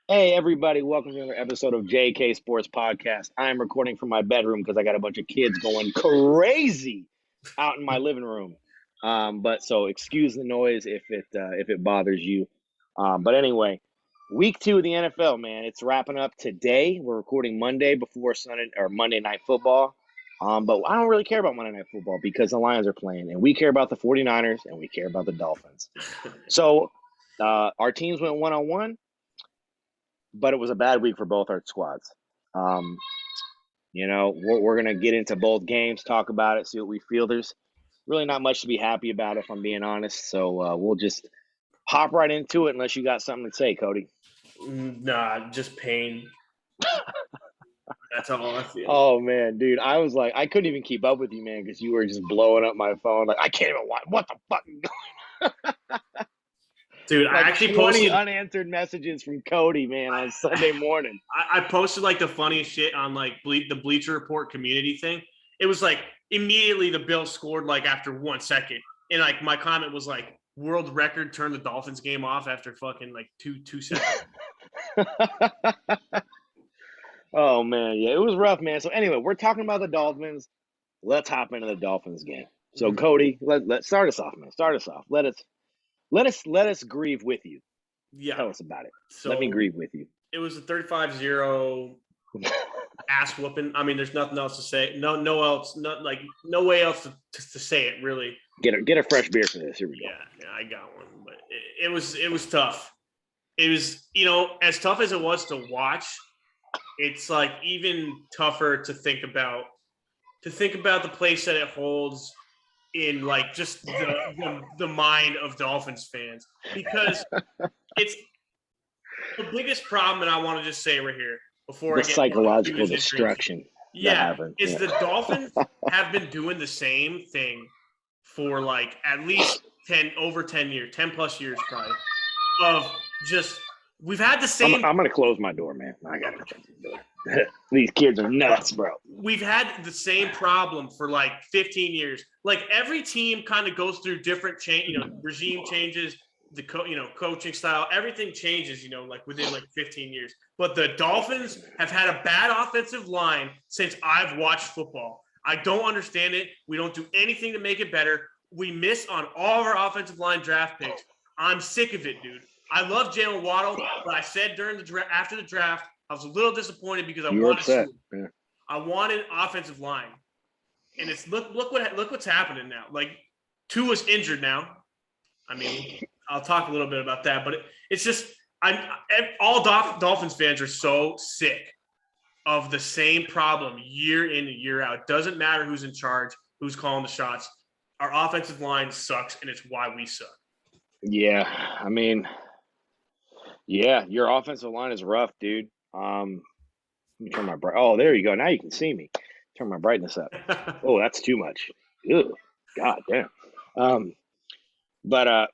Hey, everybody, welcome to another episode of JK Sports Podcast. I'm recording from my bedroom because I got a bunch of kids going crazy out in my living room. But so excuse the noise if it bothers you. But anyway, week 2 of the NFL, man, it's wrapping up today. We're recording Monday before Sunday or Monday Night Football. But I don't really care about Monday Night Football because the Lions are playing, and we care about the 49ers and we care about the Dolphins. So our teams went 1-on-1, but it was a bad week for both our squads. Um, we're going to get into both games, talk about it, see what we feel. There's really not much to be happy about, if I'm being honest. So we'll just hop right into it unless you got something to say, Cody. Nah, just pain. That's how I feel. Oh, man, dude. I was like, I couldn't even keep up with you, man, because you were just blowing up my phone. Like, I can't even watch. What the fuck? Dude, I Like actually 20 posted unanswered messages from Cody, man, on Sunday morning. I posted like the funniest shit on like the Bleacher Report community thing. It was like immediately the Bills scored like after 1 second. And like my comment was like world record turn the Dolphins game off after fucking like two seconds. Oh, man. Yeah, it was rough, man. So anyway, we're talking about the Dolphins. Let's hop into the Dolphins game. So Mhm. Cody, let's start us off, man. Start us off. Let us grieve with you. Yeah. Tell us about it. Let me So grieve with you. it was a 35-0 ass whooping. I mean, there's nothing else to say. No way else to say it really. Get a fresh beer for this. Here we go. Yeah, I got one, but it was tough. It was, as tough as it was to watch, it's like even tougher to think about the place that it holds in like just the mind of Dolphins fans, because it's the biggest problem. And I want to just say right here before The I get into like psychological Q's and drinks. destruction that Yeah, happened. is Yeah. the Dolphins have been doing the same thing for like at least 10 years, 10 plus years probably, of just we've had the same. I'm gonna close my door, man. I got to close the door. These kids are nuts, bro. We've had the same problem for like 15 years. Like every team kind of goes through different regime changes, coaching style, everything changes, like within like 15 years. But the Dolphins have had a bad offensive line since I've watched football. I don't understand it. We don't do anything to make it better. We miss on all of our offensive line draft picks. I'm sick of it, dude. I love Jalen Waddle, but I said during the draft, after the draft, I was a little disappointed because You were upset. Yeah. I wanted offensive line, and it's look what's happening now. Like Tua's injured now. I mean, I'll talk a little bit about that, but it's just all Dolphins fans are so sick of the same problem year in and year out. It doesn't matter who's in charge, who's calling the shots. Our offensive line sucks, and it's why we suck. Yeah. I mean, yeah, your offensive line is rough, dude. Let me turn my Oh, there you go. Now you can see me. Turn my brightness up. Oh, that's too much. Ew. God damn. But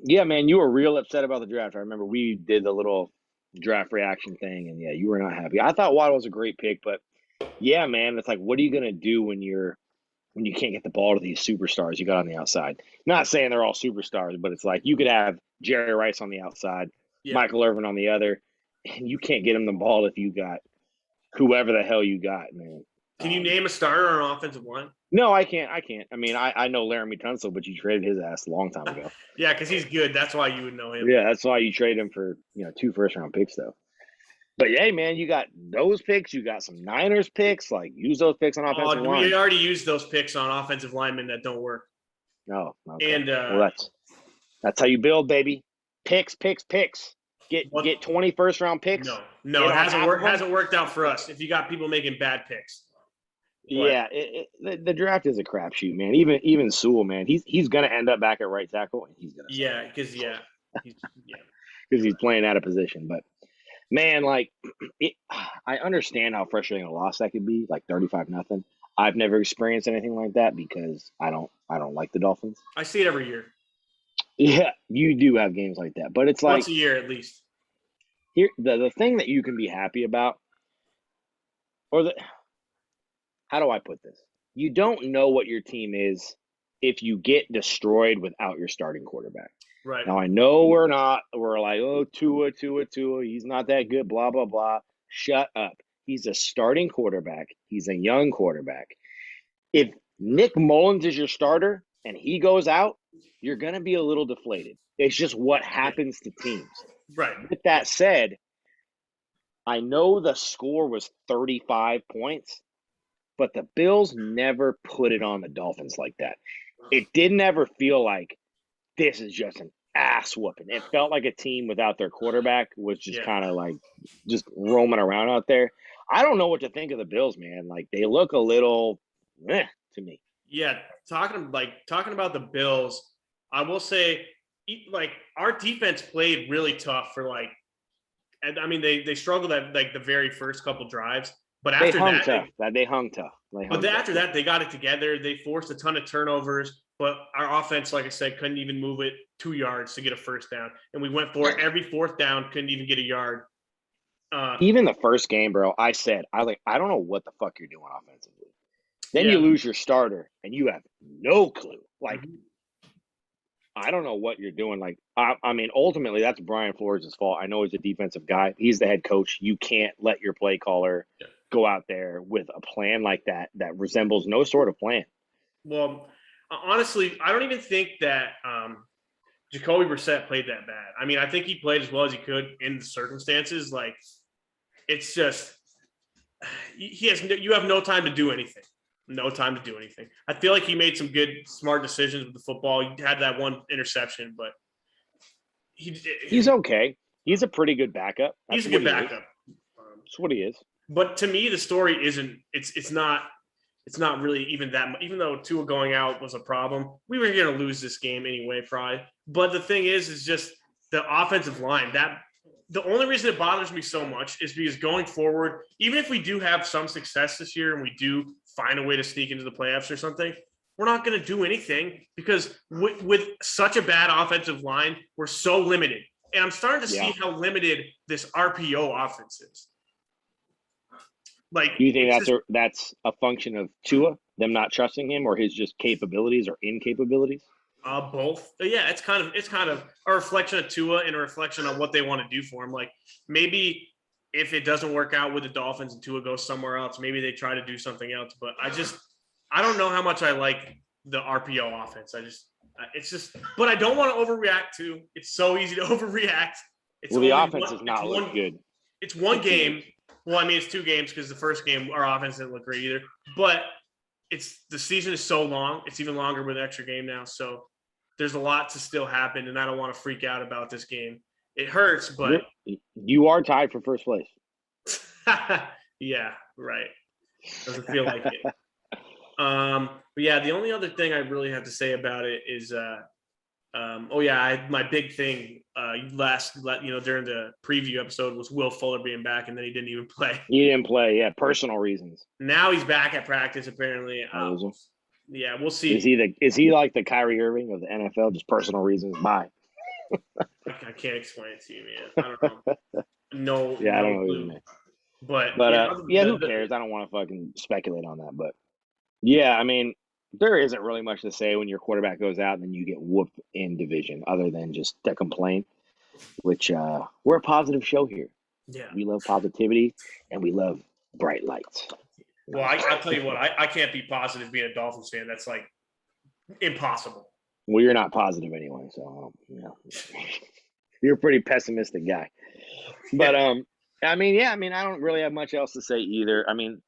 yeah, man, you were real upset about the draft. I remember we did the little draft reaction thing, and yeah, you were not happy. I thought Waddle was a great pick, but yeah, man, it's like, what are you gonna do when you can't get the ball to these superstars you got on the outside? Not saying they're all superstars, but it's like you could have Jerry Rice on the outside, Yeah. Michael Irvin on the other, and you can't get him the ball if you got whoever the hell you got, man. Can you name a starter on offensive line? No, I can't. I mean, I know Laramie Tunsil, but you traded his ass a long time ago. Yeah, because he's good. That's why you would know him. Yeah, that's why you trade him for 2 first-round picks, though. But hey, man, you got those picks. You got some Niners picks. Like, use those picks on offensive line. We already used those picks on offensive linemen that don't work. Oh, okay. And well, that's how you build, baby. Picks. Get 20 first-round picks. No, it hasn't worked out for us. If you got people making bad picks. Yeah, the draft is a crapshoot, man. Even Sewell, man, he's gonna end up back at right tackle, and he's gonna because he's playing out of position. But man, like, I understand how frustrating a loss that could be, like 35-0. I've never experienced anything like that because I don't like the Dolphins. I see it every year. Yeah, you do have games like that, but it's like once a year at least. Here, the thing that you can be happy about, how do I put this? You don't know what your team is if you get destroyed without your starting quarterback. Right. Now I know we're like, oh, Tua, he's not that good, blah, blah, blah. Shut up. He's a starting quarterback. He's a young quarterback. If Nick Mullins is your starter and he goes out, you're going to be a little deflated. It's just what Yeah. happens to teams. Right. With that said, I know the score was 35 points, but the Bills never put it on the Dolphins like that. It didn't ever feel like this is just an ass whooping. It felt like a team without their quarterback was just Yeah. kind of like just roaming around out there. I don't know what to think of the Bills, man. Like they look a little to me. Yeah. Talking about the Bills, I will say, like, our defense played really tough for like, I mean, they struggled at like the very first couple drives, but They after hung that, tough. They hung tough. after that, they got it together. They forced a ton of turnovers, but our offense, like I said, couldn't even move it 2 yards to get a first down. And we went for it every fourth down, couldn't even get a yard. Even the first game, bro, I don't know what the fuck you're doing offensively. Then you Yeah. lose your starter and you have no clue. Like, Mhm. I don't know what you're doing. Like, I mean, ultimately, that's Brian Flores' fault. I know he's a defensive guy. He's the head coach. You can't let your play caller Yeah. go out there with a plan like that that resembles no sort of plan. Well, honestly, I don't even think that Jacoby Brissett played that bad. I mean, I think he played as well as he could in the circumstances. Like, it's just you have no time to do anything. No time to do anything. I feel like he made some good, smart decisions with the football. He had that one interception, but He's okay. He's a pretty good backup. he's That's a what good he is. backup. That's what he is. But to me, the story isn't. It's not really even that much. Even though Tua going out was a problem, we were going to lose this game anyway, probably. But the thing is just the offensive line. That the only reason it bothers me so much is because going forward, even if we do have some success this year and we do find a way to sneak into the playoffs or something, we're not going to do anything because with such a bad offensive line, we're so limited. And I'm starting to see how limited this RPO offense is. Like, do you think that's a function of Tua, them not trusting him, or his just capabilities or incapabilities? Both. But yeah, it's kind of a reflection of Tua and a reflection on what they want to do for him. Like, maybe if it doesn't work out with the Dolphins and Tua goes somewhere else, maybe they try to do something else. But I don't know how much I like the RPO offense. But I don't want to overreact to. It's so easy to overreact. The offense does not look good. It's one game. Well, I mean, it's 2 games because the first game our offense didn't look great either. But the season is so long. It's even longer with an extra game now. So there's a lot to still happen, and I don't want to freak out about this game. It hurts, but you are tied for first place. Yeah, right. Doesn't feel like it. But yeah, the only other thing I really have to say about it is, my big thing during the preview episode was Will Fuller being back, and then he didn't even play. He didn't play, personal reasons. Now he's back at practice, apparently. Yeah, we'll see. Is he like the Kyrie Irving of the NFL? Just personal reasons. Bye. I can't explain it to you, man. I don't know. No. Yeah, no I don't know clue. either, man. But who cares? I don't want to fucking speculate on that. But yeah, I mean, there isn't really much to say when your quarterback goes out and then you get whooped in division, other than just to complain. Which we're a positive show here. Yeah, we love positivity and we love bright lights. Well, I'll tell you what, I can't be positive being a Dolphins fan. That's like impossible. Well, you're not positive anyway, so you're a pretty pessimistic guy. But I mean, I don't really have much else to say either. I mean,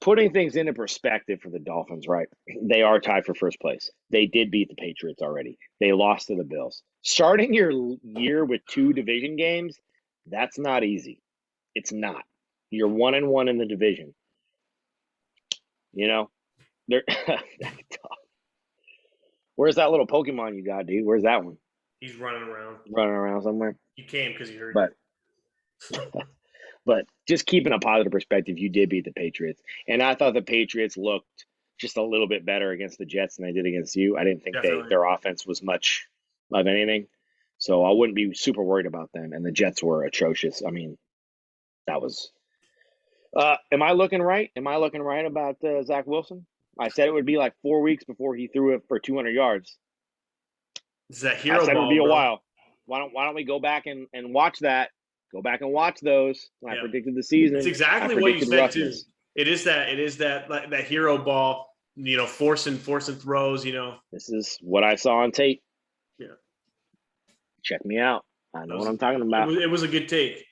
putting things into perspective for the Dolphins, right? They are tied for first place. They did beat the Patriots already. They lost to the Bills. Starting your year with 2 division games, that's not easy. It's not. You're 1-1 in the division. They're Where's that little Pokemon you got, dude? Where's that one? He's running around. Running around somewhere. He came because he heard you. But just keeping a positive perspective, you did beat the Patriots. And I thought the Patriots looked just a little bit better against the Jets than they did against you. I didn't think their offense was much of anything. So I wouldn't be super worried about them. And the Jets were atrocious. I mean, that was am I looking right? Am I looking right about Zach Wilson? I said it would be like 4 weeks before he threw it for 200 yards. It's that I hero said it would be ball, a bro. while. Why don't we go back and watch that? Go back and watch those. I Yeah. predicted the season. It's I exactly what you predicted said too. roughness. It is that hero ball, forcing throws, This is what I saw on tape. Yeah. Check me out. I know what I'm talking It about. was a good take,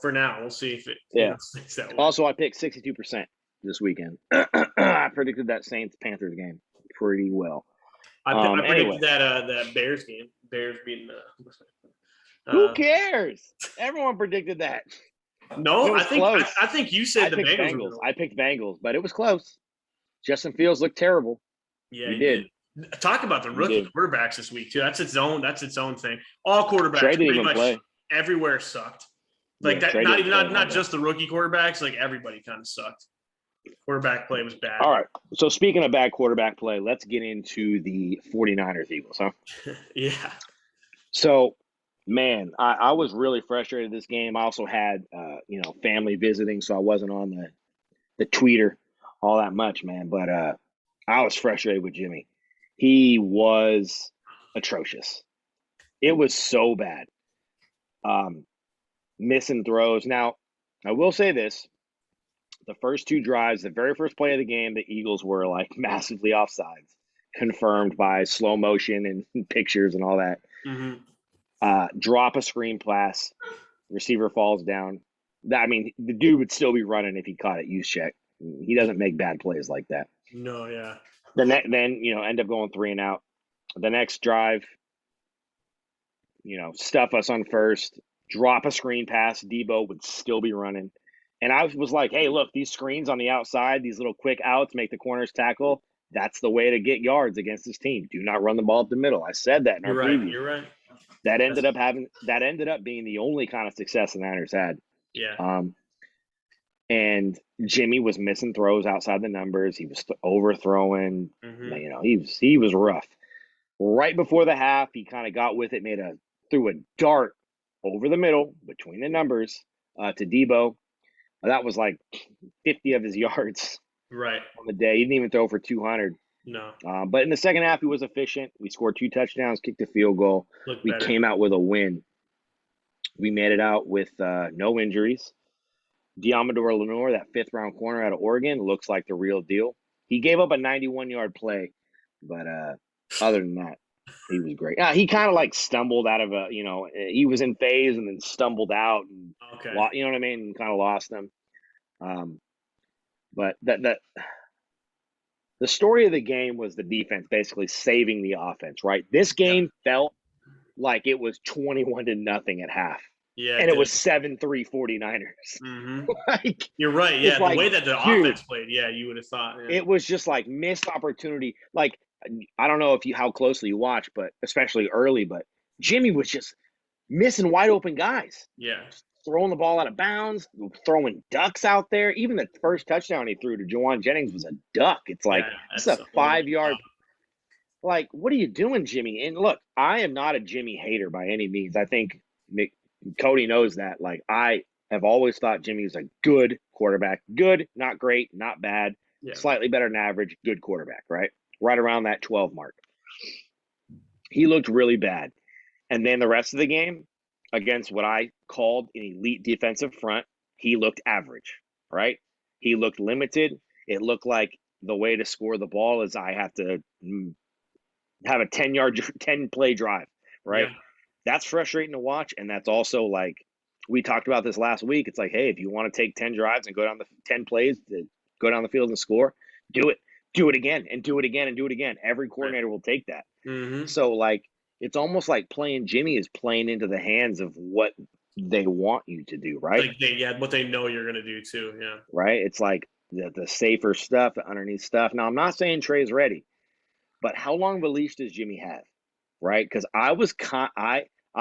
for now. We'll see if it sticks that way. Also, I picked 62% this weekend. I predicted that Saints Panthers game pretty well. I predicted Anyway, that Bears game. Bears beating who cares? Everyone predicted that. No, It was close. I think you said the Bengals were going to win. I picked Bengals, but it was close. Justin Fields looked terrible. Yeah, he did. Talk about the rookie quarterbacks this week too. That's its own thing. All quarterbacks pretty much play. Everywhere sucked. Like that, not just the rookie quarterbacks. Like everybody kind of sucked. Quarterback play was bad. All right. So speaking of bad quarterback play, let's get into the 49ers Eagles, huh? Yeah. So, man, I was really frustrated this game. I also had family visiting, so I wasn't on the tweeter all that much, man. But I was frustrated with Jimmy. He was atrocious. It was so bad. Missing throws. Now, I will say this. The first two drives, the very first play of the game, the Eagles were like massively offsides, confirmed by slow motion and pictures and all that. Mm-hmm. Drop a screen pass, receiver falls down. The dude would still be running if he caught it. Use check. He doesn't make bad plays like that. No, yeah. Then end up going 3 and out. The next drive, stuff us on first, drop a screen pass. Debo would still be running. And I was like, hey, look, these screens on the outside, these little quick outs make the corners tackle. That's the way to get yards against this team. Do not run the ball up the middle. I said that in our preview. You're right. That ended up being the only kind of success the Niners had. Yeah. And Jimmy was missing throws outside the numbers. He was overthrowing. Mm-hmm. He was rough. Right before the half, he kind of got with it, threw a dart over the middle between the numbers to Debo. That was like 50 of his yards on the day. He didn't even throw for 200. No. But in the second half, he was efficient. We scored 2 touchdowns, kicked a field goal. We came out with a win. We made it out with no injuries. Diamador Lenore, that 5th-round corner out of Oregon, looks like the real deal. He gave up a 91-yard play, but other than that, he was great. He kind of like stumbled out of he was in phase and then stumbled out. And you know what I mean? And kind of lost them. But the story of the game was the defense basically saving the offense, right? This game felt like it was 21-0 at half. Yeah, and it was 7-3 49ers. Mm-hmm. Like, you're right. Yeah, the way that the offense played, you would have thought. Yeah. It was just like missed opportunity. Like, I don't know how closely you watch, but especially early, but Jimmy was just missing wide open guys. Yeah. Throwing the ball out of bounds, throwing ducks out there. Even the first touchdown he threw to Juwan Jennings was a duck. It's like, it's a 5-yard. Like, what are you doing, Jimmy? And look, I am not a Jimmy hater by any means. I think Cody knows that. Like, I have always thought Jimmy was a good quarterback. Good, not great, not bad. Yeah. Slightly better than average, good quarterback, right? Right around that 12 mark. He looked really bad. And then the rest of the game, against what I called an elite defensive front, he looked average, right? He looked limited. It looked like the way to score the ball is I have to have a 10-play drive, right? Yeah. That's frustrating to watch. And that's also like, we talked about this last week. It's like, hey, if you want to take 10 drives and go down the 10 plays to go down the field and score, do it. Do it again and do it again and do it again. Every coordinator will take that. Mm-hmm. So, like, it's almost like playing Jimmy is playing into the hands of what they want you to do, right? Like what they know you're going to do too, yeah. Right? It's like the safer stuff, the underneath stuff. Now, I'm not saying Trey's ready, but how long of a leash does Jimmy have, right? Because I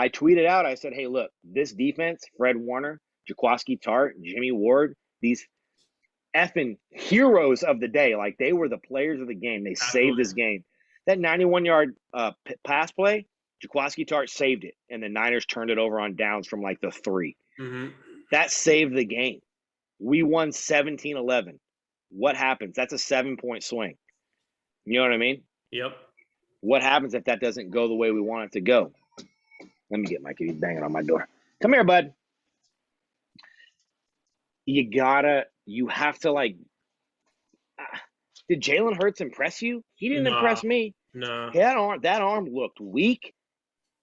tweeted out, I said, hey, look, this defense, Fred Warner, Jaquiski Tart, Jimmy Ward, these effing heroes of the day, like they were the players of the game. They saved this game. That 91-yard pass play, Jaquiski Tart saved it, and the Niners turned it over on downs from like the 3. Mm-hmm. That saved the game. We won 17-11. What happens? That's a 7-point swing. You know what I mean? Yep. What happens if that doesn't go the way we want it to go? Let me get Mike. He's banging on my door. Come here, bud. You have to like. Did Jalen Hurts impress you? He didn't No, impress me. no. That arm looked weak.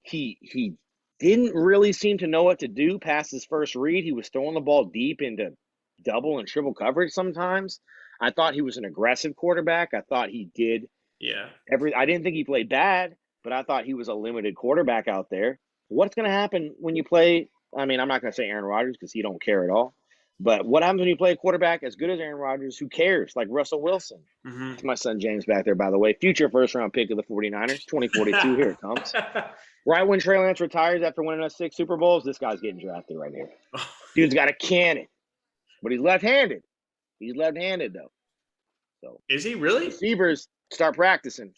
He didn't really seem to know what to do past his first read. He was throwing the ball deep into double and triple coverage sometimes. I thought he was an aggressive quarterback. I thought he did Yeah. I didn't think he played bad, but I thought he was a limited quarterback out there. What's going to happen when you play? I mean, I'm not going to say Aaron Rodgers because he don't care at all. But what happens when you play a quarterback as good as Aaron Rodgers who cares, like Russell Wilson? Mm-hmm. It's my son James back there, by the way. Future first-round pick of the 49ers, 2042. Here it comes. Right when Trey Lance retires after winning us 6 Super Bowls, this guy's getting drafted right here. Dude's got a cannon, but he's left-handed. He's left-handed, though. So Is he really? receivers, start practicing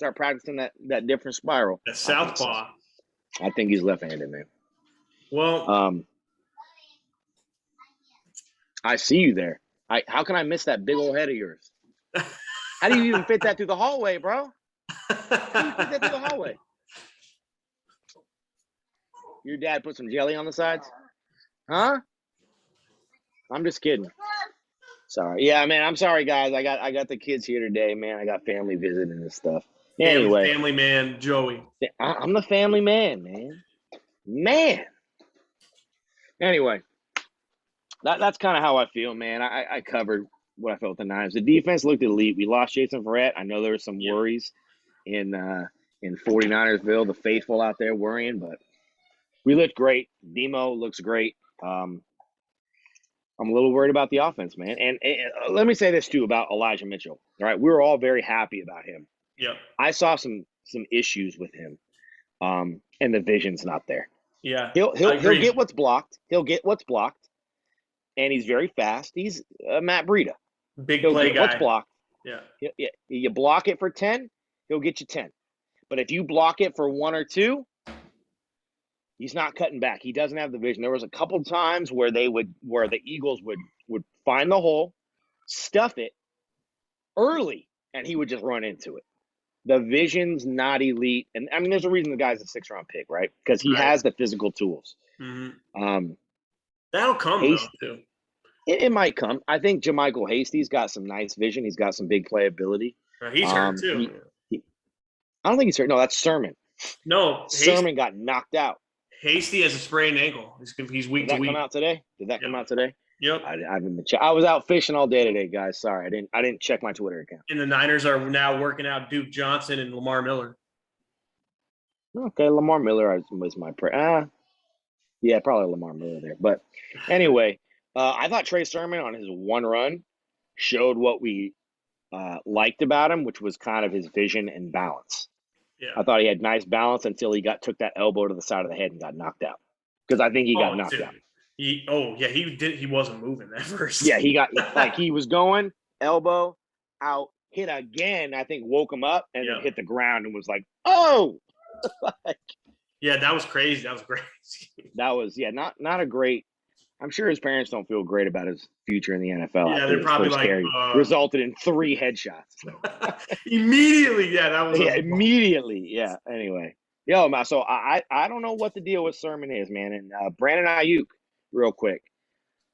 that different spiral. The southpaw. I think he's left-handed, man. Well, I see you there. How can I miss that big old head of yours? How do you even fit that through the hallway, bro? How do you fit that through the hallway? Your dad put some jelly on the sides? Huh? I'm just kidding. Sorry. Yeah, man, I'm sorry, guys. I got the kids here today, man. I got family visiting and stuff. Anyway. Family man, Joey. I'm the family man, man. Man. Anyway, that's kind of how I feel, man. I covered what I felt with the Niners. The defense looked elite. We lost Jason Verrett. I know there were some worries in 49ersville, the faithful out there worrying, but we looked great. Demo looks great. I'm a little worried about the offense, man. And let me say this, too, about Elijah Mitchell. All right, we were all very happy about him. Yep. I saw some issues with him, and the vision's not there. Yeah. He'll get what's blocked. He'll get what's blocked, and he's very fast. He's Matt Breida. Big He'll play get guy. what's blocked. Yeah. You block it for 10, he'll get you 10. But if you block it for 1 or 2, he's not cutting back. He doesn't have the vision. There was a couple times where the Eagles would find the hole, stuff it early, and he would just run into it. The vision's not elite. And I mean, there's a reason the guy's a 6th-round pick, right? Because he has the physical tools. Mm-hmm. That'll come, though, too. It might come. I think JaMychal Hasty's got some nice vision. He's got some big playability. He's hurt, too. I don't think he's hurt. No, that's Sermon. No. Sermon got knocked out. Hasty has a sprained ankle. He's week to week. Did that come out today? Come out today? Yep. I was out fishing all day today, guys. Sorry, I didn't check my Twitter account. And the Niners are now working out Duke Johnson and Lamar Miller. Okay, Lamar Miller was my prayer. Yeah, probably Lamar Miller there. But anyway, I thought Trey Sermon on his one run showed what we liked about him, which was kind of his vision and balance. Yeah. I thought he had nice balance until he took that elbow to the side of the head and got knocked out. Because I think he got knocked out. He did. He wasn't moving at first. Yeah, he got he was going elbow out, hit again. I think woke him up and then hit the ground and was like, "Oh!" Yeah, that was crazy. That was not a great. I'm sure his parents don't feel great about his future in the NFL. Yeah, they're probably like resulted in 3 headshots. Immediately, that was immediately. Yeah. Anyway, so I don't know what the deal with Sermon is, man. And Brandon Ayuk, real quick.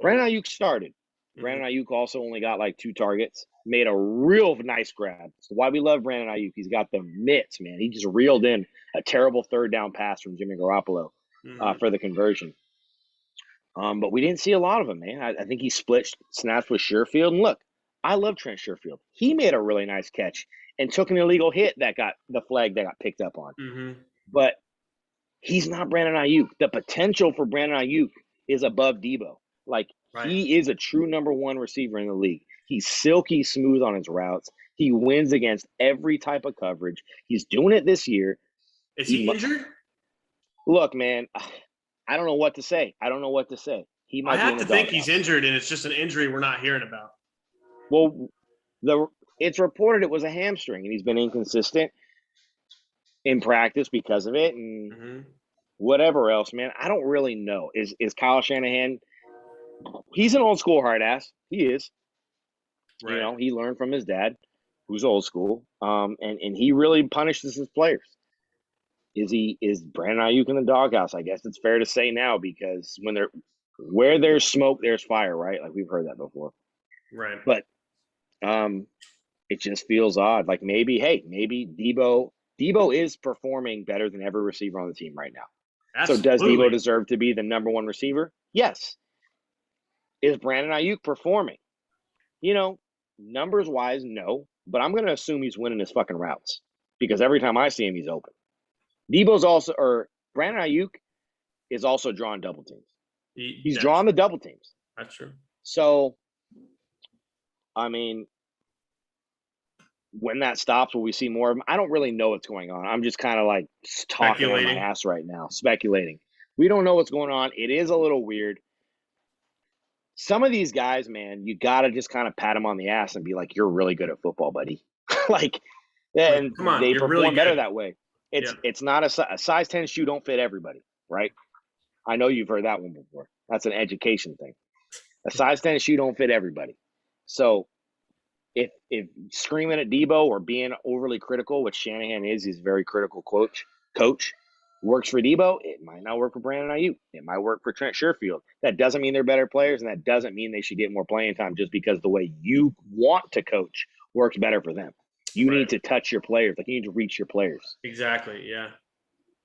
Brandon Ayuk started. Mm-hmm. Brandon Ayuk also only got like 2 targets. Made a real nice grab. So why we love Brandon Ayuk? He's got the mitts, man. He just reeled in a terrible 3rd down pass from Jimmy Garoppolo for the conversion. But we didn't see a lot of him, man. I think he split snaps with Sherfield. And look, I love Trent Sherfield. He made a really nice catch and took an illegal hit that got the flag that got picked up on. Mm-hmm. But he's not Brandon Ayuk. The potential for Brandon Ayuk is above Debo. He is a true number 1 receiver in the league. He's silky smooth on his routes. He wins against every type of coverage. He's doing it this year. Is he injured? Look, man, I don't know what to say. He might. I have to think he's injured, and it's just an injury we're not hearing about. Well, it's reported it was a hamstring, and he's been inconsistent in practice because of it, and whatever else, man. I don't really know. Is Kyle Shanahan? He's an old school hard ass. He is. Right. He learned from his dad. who's old school, and he really punishes his players. Is Brandon Ayuk in the doghouse? I guess it's fair to say now, because where there's smoke, there's fire, right? Like, we've heard that before. Right. But it just feels odd. Like, maybe Debo is performing better than every receiver on the team right now. Absolutely. So does Debo deserve to be the number one receiver? Yes. Is Brandon Ayuk performing? Numbers wise, no. But I'm going to assume he's winning his fucking routes, because every time I see him, he's open. Brandon Ayuk is also drawing double teams. He's drawing the double teams. That's true. So, I mean, when that stops, will we see more of him? I don't really know what's going on. I'm just kind of like talking on my ass right now, speculating. We don't know what's going on. It is a little weird. Some of these guys, man, you got to just kind of pat them on the ass and be like, you're really good at football, buddy. Like, and come on, they perform really better that way. It's not a size 10 shoe don't fit everybody, right? I know you've heard that one before. That's an education thing. A size 10 shoe don't fit everybody. So if screaming at Debo or being overly critical, which Shanahan is, he's a very critical coach, works for Debo, it might not work for Brandon Ayuk. It might work for Trent Sherfield. That doesn't mean they're better players, and that doesn't mean they should get more playing time just because the way you want to coach works better for them. You need to touch your players. Like, you need to reach your players. Exactly, yeah.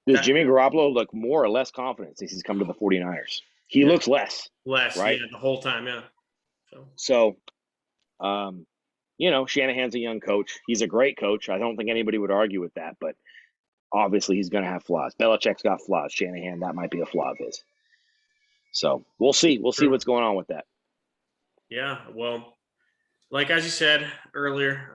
Does Jimmy Garoppolo look more or less confident since he's come to the 49ers? He looks less. Right? Yeah, the whole time, yeah. So Shanahan's a young coach. He's a great coach. I don't think anybody would argue with that, but obviously he's going to have flaws. Belichick's got flaws. Shanahan, that might be a flaw of his. So we'll see. We'll see what's going on with that. Yeah, well, like as you said earlier,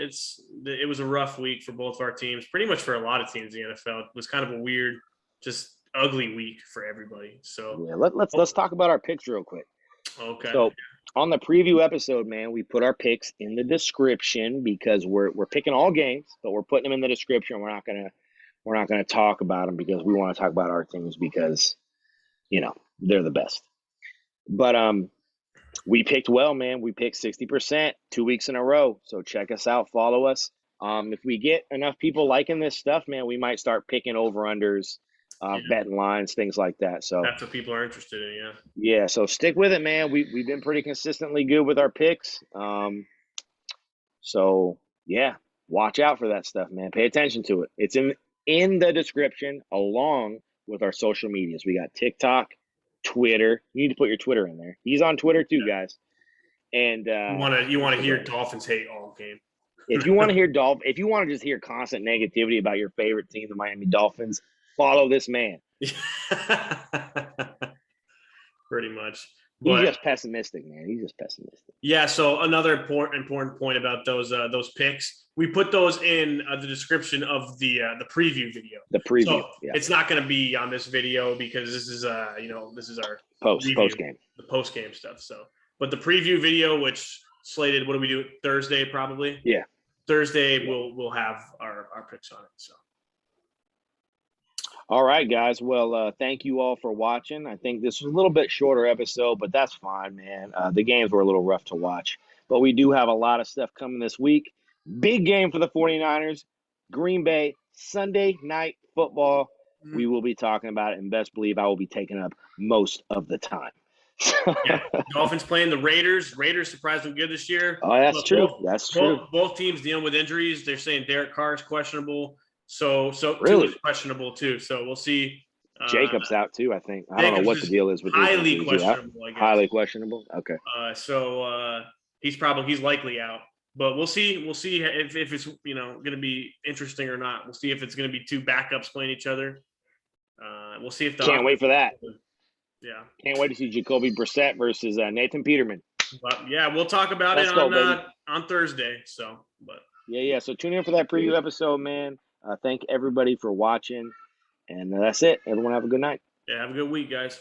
it was a rough week for both of our teams, pretty much for a lot of teams in the NFL. It was kind of a weird, just ugly week for everybody. So yeah, let's talk about our picks real quick. Okay. So on the preview episode, man, we put our picks in the description because we're picking all games, but we're putting them in the description. We're not gonna talk about them because we want to talk about our teams because they're the best. But we picked well, man. We picked 60% 2 weeks in a row. So check us out, follow us. If we get enough people liking this stuff, man, we might start picking over-unders, betting lines, things like that. So that's what people are interested in, yeah. Yeah, so stick with it, man. We've been pretty consistently good with our picks. So yeah, watch out for that stuff, man. Pay attention to it. It's in the description along with our social medias. We got TikTok, Twitter. You need to put your Twitter in there. He's on Twitter too, guys. And you want to hear Dolphins hate all game. If you want to just hear constant negativity about your favorite team, the Miami Dolphins, follow this man. Pretty much. He's just pessimistic, man. He's just pessimistic. Yeah. So another important point about those picks, we put those in the description of the preview video. The preview. So it's not going to be on this video because this is our post game, the post game stuff. So, but the preview video, which slated, what do we do? Thursday, probably. Yeah. Thursday, we'll have our picks on it. So. All right, guys. Well, thank you all for watching. I think this was a little bit shorter episode, but that's fine, man. The games were a little rough to watch, but we do have a lot of stuff coming this week. Big game for the 49ers, Green Bay, Sunday Night Football. Mm-hmm. We will be talking about it, and best believe I will be taking up most of the time. Yeah, Dolphins playing the Raiders. Raiders surprisingly good this year. Oh, that's true. That's true. Both teams dealing with injuries. They're saying Derek Carr is questionable. So really? Tua is questionable too. So we'll see. Jacobs out too, I think. I don't know what the deal is with highly questionable. I guess. Highly questionable. Okay. So he's likely out. But we'll see. We'll see if it's going to be interesting or not. We'll see if it's going to be two backups playing each other. We'll see if can't wait for that. Yeah. Can't wait to see Jacoby Brissett versus Nathan Peterman. But yeah, we'll talk about it on Thursday. So, but yeah. So tune in for that preview episode, man. Thank everybody for watching, and that's it. Everyone have a good night. Yeah, have a good week, guys.